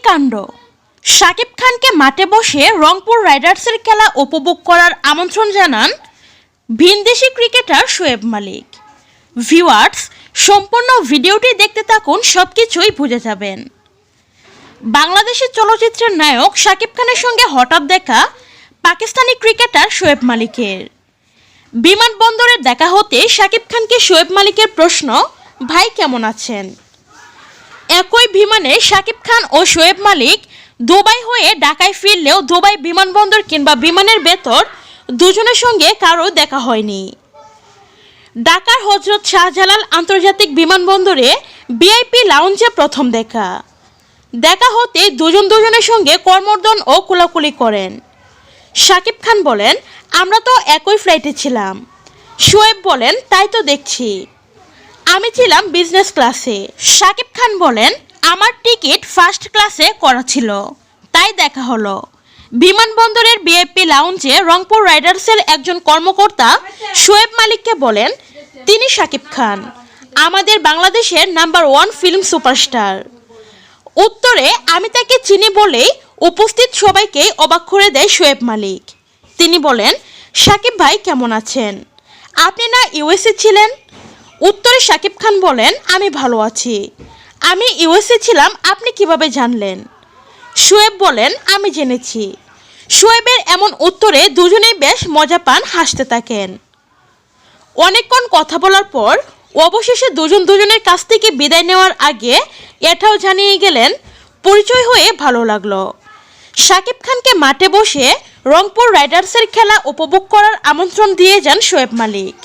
কাণ্ড। শাকিব খানকে মাঠে বসে রংপুর রাইডার্সের খেলা উপভোগ করার আমন্ত্রণ জানান ভিনদেশি ক্রিকেটার শোয়েব মালিক। ভিউয়ার্স, সম্পূর্ণ ভিডিওটি দেখতে থাকুন, সবকিছুই বুঝে যাবেন। বাংলাদেশি চলচ্চিত্রের নায়ক শাকিব খানের সঙ্গে হঠাৎ দেখা পাকিস্তানি ক্রিকেটার শোয়েব মালিকের। বিমানবন্দরে দেখা হতে শাকিব খানকে শোয়েব মালিকের প্রশ্ন, ভাই কেমন আছেন? একই বিমানে শাকিব খান ও শোয়েব মালিক দুবাই হয়ে ঢাকায় ফিরলেও দুবাই বিমানবন্দর কিংবা বিমানের ভেতর দুজনের সঙ্গে কারো দেখা হয়নি। ঢাকার হজরত শাহজালাল আন্তর্জাতিক বিমানবন্দরে ভিআইপি লাউঞ্জে প্রথম দেখা হতে দুজনের সঙ্গে করমর্দন ও কোলাকুলি করেন। শাকিব খান বলেন, আমরা তো একই ফ্লাইটে ছিলাম। শোয়েব বলেন, তাই তো দেখছি, আমি ছিলাম বিজনেস ক্লাসে। শাকিব খান বলেন, আমার টিকিট ফার্স্ট ক্লাসে করা ছিল, তাই দেখা হলো। বিমানবন্দরের ভিআইপি লাউঞ্জে রংপুর রাইডার্সের একজন কর্মকর্তা শোয়েব মালিককে বলেন, তিনি শাকিব খান, আমাদের বাংলাদেশের নাম্বার 1 ফিল্ম সুপারস্টার। উত্তরে আমি তাকে চিনি বলেই উপস্থিত সবাইকে অবাক করে দেয় শোয়েব মালিক। তিনি বলেন, শাকিব ভাই কেমন আছেন? আপনি না ইউএসএ ছিলেন? উত্তরে শাকিব খান বলেন, আমি ভালো আছি। আমি ইউএসএ ছিলাম, আপনি কিভাবে জানলেন? শোয়েব বলেন, আমি জেনেছি। শোয়েবের এমন উত্তরে দুজনেই বেশ মজা পান, হাসতে থাকেন। অনেকক্ষণ কথা বলার পর অবশেষে দুজনের কাছ থেকে বিদায় নেওয়ার আগে এটাও জানিয়ে গেলেন, পরিচয় হয়ে ভালো লাগলো। শাকিব খানকে মাঠে বসে রংপুর রাইডার্সের খেলা উপভোগ করার আমন্ত্রণ দিয়ে যান শোয়েব মালিক।